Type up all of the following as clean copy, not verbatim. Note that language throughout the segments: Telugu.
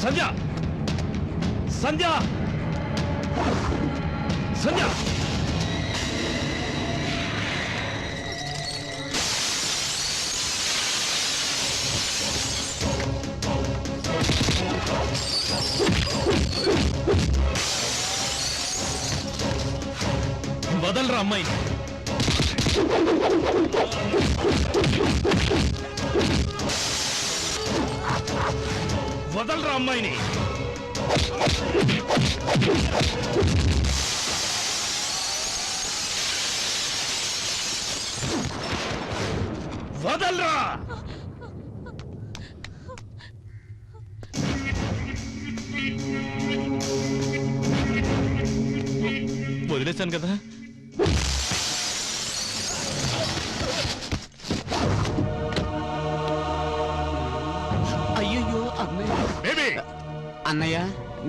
సంధ్య సంధ్య సంధ్య వదలరా అమ్మాయిని వదలరా అమ్మాయిని వదలరా వదిలేశాను కదా అయ్యో అన్నయ్య అన్నయ్య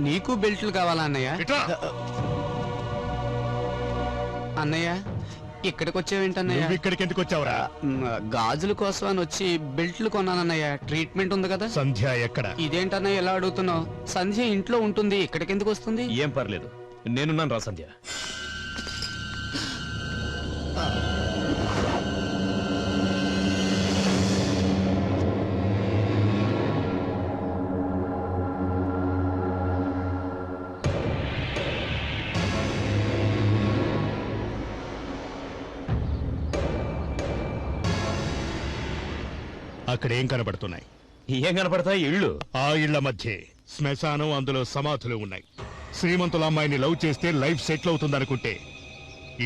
నీకు బెల్ట్లు కావాలా అన్నయ్య అన్నయ్య ఇక్కడికి వచ్చావేంటన్నయ్య ఇక్కడికి ఎందుకు వచ్చావురా గాజుల కోసం అని వచ్చి బెల్ట్లు కొన్నానన్నయ్య ట్రీట్మెంట్ ఉంది కదా సంధ్య ఎక్కడ ఇదేంటన్నయ్య ఎలా అడుగుతున్నావు సంధ్య ఇంట్లో ఉంటుంది ఇక్కడికి ఎందుకు వస్తుంది ఏం పర్లేదు నేనున్నాను రా సంధ్య అక్కడేం కనబడుతున్నాయి ఏం కనపడతాయి ఇళ్ళు ఆ ఇళ్ల మధ్య శ్మశానం అందులో సమాధులు ఉన్నాయి శ్రీమంతుల అమ్మాయిని లవ్ చేస్తే లైఫ్ సెటిల్ అవుతుందనుకుంటే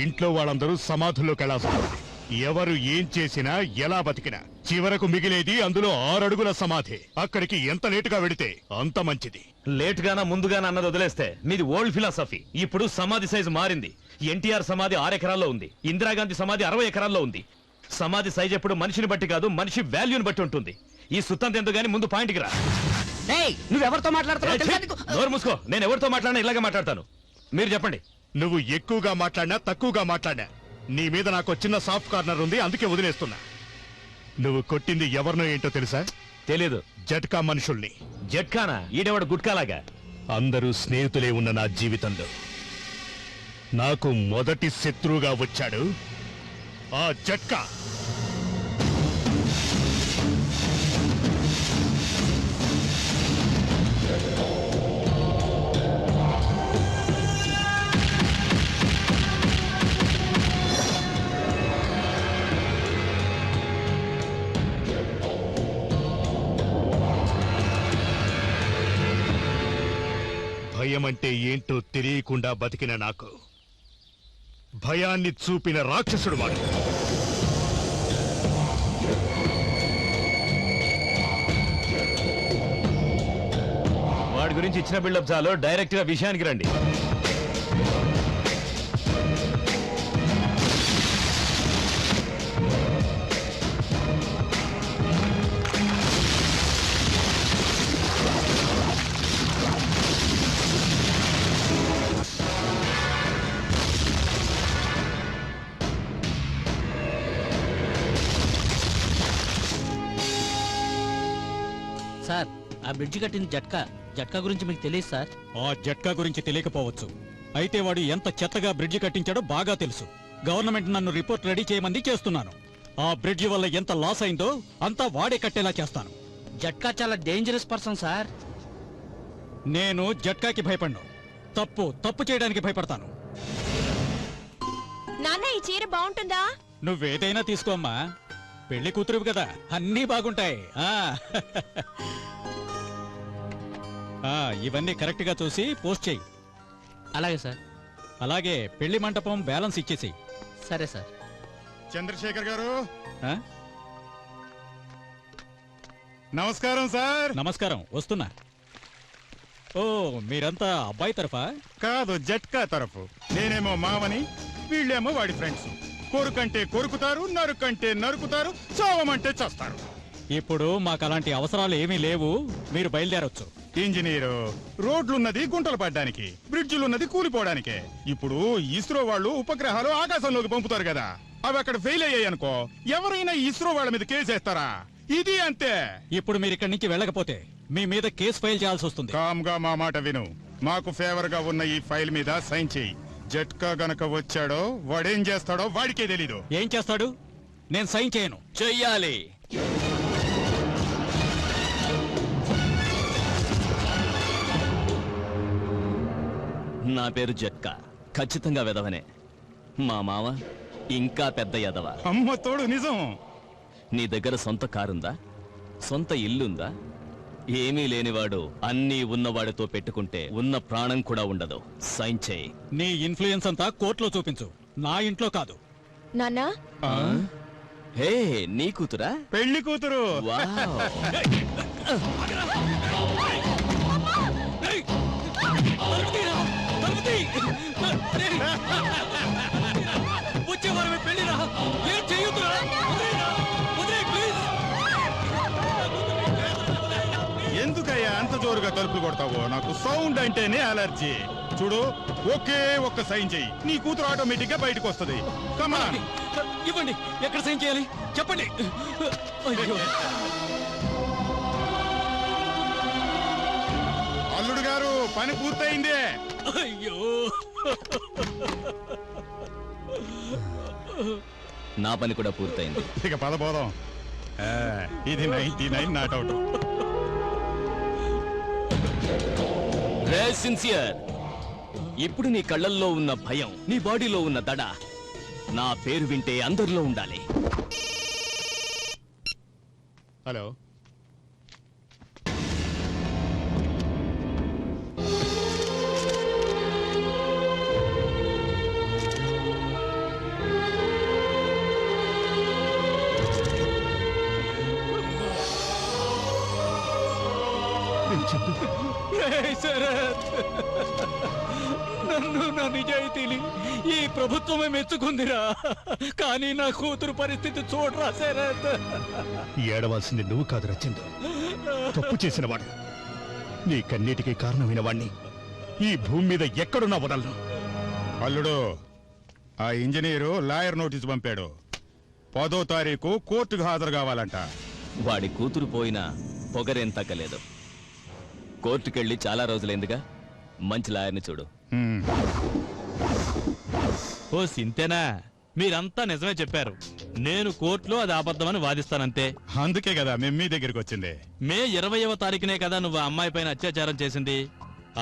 ఇంట్లో వాళ్ళందరూ సమాధుల్లోకి వెళ్ళాల్సింది ఎవరు ఏం చేసినా ఎలా బతికినా చివరకు మిగిలేది అందులో 6 అడుగుల సమాధి అక్కడికి ఎంత లేటుగా వెడితే అంత మంచిది లేట్గానా ముందుగానా అన్నది వదిలేస్తే మీది ఓల్డ్ ఫిలాసఫీ ఇప్పుడు సమాధి సైజు మారింది ఎన్టీఆర్ సమాధి 6 ఎకరాల్లో ఉంది ఇందిరాగాంధీ సమాధి 60 ఎకరాల్లో ఉంది సమాధి సైజ్ ఎప్పుడు మనిషిని బట్టి కాదు మనిషి వాల్యూని బట్టి ఉంటుంది ఈ సుత్తంత ఎందుకు గానీ ముందు పాయింట్కి రా నువ్వెవరితో మాట్లాడుతున్నావు నోరు మూసుకో నేను ఎవరితో మాట్లాడినా ఇలాగే మాట్లాడతాను మీరు చెప్పండి నువ్వు ఎక్కువగా మాట్లాడినా తక్కువగా మాట్లాడినా నీ మీద నాకు చిన్న సాఫ్ట్ కార్నర్ ఉంది అందుకే వదిలేస్తున్నా నువ్వు కొట్టింది ఎవరినో ఏంటో తెలుసా తెలీదు జట్కా మనుషుల్ని జట్కానా ఈడేవాడు గుట్కాలాగా అందరూ స్నేహితులే ఉన్న నా జీవితంలో నాకు మొదటి శత్రువుగా వచ్చాడు ఆ జట్కా భయం అంటే ఏంటో తెలియకుండా బతికిన నాకు భయాన్ని చూపిన రాక్షసుడు వాడు వాడి గురించి ఇచ్చిన బిల్డప్ చాలు డైరెక్ట్ గా విషయానికి రండి ఆ బ్రిడ్జ్ కట్టింది జట్కా. జట్కా గురించి మీకు తెలియదు సార్? ఆ జట్కా గురించి తెలియకపోవచ్చు, అయితే వాడు ఎంత చెత్తగా బ్రిడ్జి కట్టించాడో బాగా తెలుసు. గవర్నమెంట్ నన్ను రిపోర్ట్ రెడీ చేయమంది చేస్తున్నాను. ఆ బ్రిడ్జి వల్ల ఎంత లాస్ అయిందో అంతా వాడే కట్టేలా చేస్తాను. జట్కా చాలా డేంజరస్ పర్సన్ సార్. నేను జట్కాకి భయపడను, తప్పు చేయడానికి భయపడతాను. నాన్న ఈ చీర బాగుంటుందా? నువ్వేదైనా తీసుకోమ్మా, పెళ్లి కూతురువి కదా, అన్నీ బాగుంటాయి. ఇవన్నీ కరెక్ట్ గా చూసి పోస్ట్ చెయ్యి. అలాగే సార్. అలాగే పెళ్లి మంటపం బ్యాలెన్స్ ఇచ్చేసేయి. సరే సార్. చంద్రశేఖర్ గారు ఆ? నమస్కారం సార్. నమస్కారం, వస్తున్నా. ఓ, మీరంతా అబ్బాయి తరఫా? కాదు, జట్కా తరఫు. నేనేమో మావని, వీళ్ళేమో వాడి ఫ్రెండ్స్. కొరుకంటే కొరుకుతారు, నరుకంటే నరుకుతారు, చావమంటే చస్తారు. ఇప్పుడు మాకు అలాంటి అవసరాలు ఏమీ లేవు, మీరు బయలుదేరొచ్చు. ఇంజనీరు, రోడ్లున్నది గుంటలు పడ్డానికి, బ్రిడ్జిలున్నది కూలిపోవడానికే. ఇప్పుడు ఇస్రో వాళ్ళు ఉపగ్రహాలు ఆకాశంలోకి పంపుతారు కదా, అవి అక్కడ ఫెయిల్ అయ్యాయి అనుకో, ఎవరైనా ఇస్రో వాళ్ళ మీద కేసేస్తారా? ఇది అంతే. ఇప్పుడు మీరు ఇక్కడి నుంచి వెళ్ళకపోతే మీ మీద కేసు ఫైల్ చేయాల్సి వస్తుంది. కామ్గా మా మాట విను. మాకు ఫేవర్ గా ఉన్న ఈ ఫైల్ మీద సైన్ చేయి. జట్కా గనక వచ్చాడో వాడేం చేస్తాడో వాడికే తెలీదు. ఏం చేస్తాడు? నేను సైన్ చేయను. చెయ్యాలి. నా పేరు జట్కా, ఖచ్చితంగా వెదవనే. మా మామ ఇంకా పెద్ద ఎదవ. అమ్మ తోడు నిజం. నీ దగ్గర సొంత కారుందా? సొంత ఇల్లుందా? ఏమీ లేనివాడు అన్నీ ఉన్నవాడితో పెట్టుకుంటే ఉన్న ప్రాణం కూడా ఉండదు. సైన్ చేయి. నీ ఇన్ఫ్లుయెన్స్ అంతా కోర్టులో చూపించు, నా ఇంట్లో కాదు. నాన్నా హే, నీ కూతురా? పెళ్లి కూతురు. వావ్. వచ్చేవారమే పెళ్లిరా, ఏం చెయ్యొద్దురా. ఎందుకయ్యా అంత జోరుగా తలుపులు కొడతావో? నాకు సౌండ్ అంటేనే అలర్జీ. చూడు, ఒకే ఒక్క సైన్ చెయ్యి, నీ కూతురు ఆటోమేటిక్ గా బయటకు వస్తుంది. కమాన్. ఇవ్వండి, ఎక్కడ సైన్ చేయాలి చెప్పండి. అయ్యో. అల్లుడు గారు, పని పూర్తయింది. అయ్యో, నా పని కూడా పూర్తయింది. ఇక పదపోదాం. ఇది 99 నాట్ అవుట్. రే సిన్సియర్, ఇప్పుడు నీ కళ్ళల్లో ఉన్న భయం, నీ బాడీలో ఉన్న దడ నా పేరు వింటే అందరిలో ఉండాలి. హలో, శరత్, నన్ను నా నిజాయితీని ఈ ప్రభుత్వమే మెచ్చుకుందిరా, కానీ నా కూతురు పరిస్థితి చూడరా శరత్. ఏడవలసింది నువ్వు కాదు రచందు, తప్పు చేసిన వాడు. నీ కన్నీటికి కారణమైన వాణ్ణి ఈ భూమి మీద ఎక్కడున్నా వదలను. అల్లుడు, ఆ ఇంజనీరు లాయర్ నోటీసు పంపాడు. 10వ తారీఖు కోర్టుకు హాజరు కావాలంట. వాడి కూతురు పోయినా పొగరేం తగ్గలేదు. కోర్టుకెళ్ళి చాలా రోజులైందిగా, మంచి లాయర్ని చూడు. ఓ సింతేనా, మీరంతా నిజమే చెప్పారు. నేను కోర్టులో అది అబద్ధమని వాదిస్తానంతే. అందుకే కదా మేము మీ దగ్గరికి వచ్చింది. మే 20వ తారీఖునే కదా నువ్వు ఆ అమ్మాయి పైన అత్యాచారం చేసింది.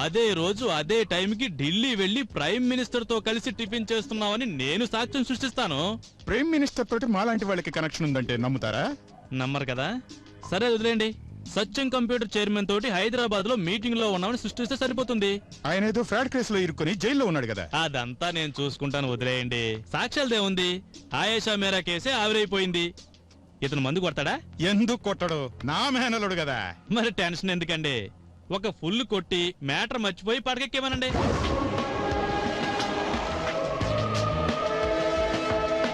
అదే రోజు అదే టైంకి ఢిల్లీ వెళ్లి ప్రైమ్ మినిస్టర్ తో కలిసి టిఫిన్ చేస్తున్నావని నేను సాక్ష్యం సృష్టిస్తాను. ప్రైమ్ మినిస్టర్ తోటి మాలాంటి వాళ్ళకి కనెక్షన్ ఉందంటే నమ్ముతారా? నమ్మరు కదా, సరే వదిలేండి. సత్యం కంప్యూటర్ చైర్మన్ తోటి హైదరాబాద్ లో మీటింగ్ లో ఉన్నామని సృష్టిస్తే సరిపోతుంది. ఆయన ఏదో ఫ్రాడ్ కేసు లో ఇరుక్కుని జైల్లో ఉన్నాడు కదా. అదంతా నేను చూసుకుంటాను, వదిలేయండి. సాక్ష్యాలదే ఉంది. ఆయేషా మేరా కేసే ఆవిరైపోయింది. ఇతను మందు కొడతాడా? ఎందుకు కొట్టడు? నా మేనలుడు కదా. మరి టెన్షన్ ఎందుకండి? ఒక ఫుల్ కొట్టి మ్యాటర్ మర్చిపోయి పడకెక్కేమనండి.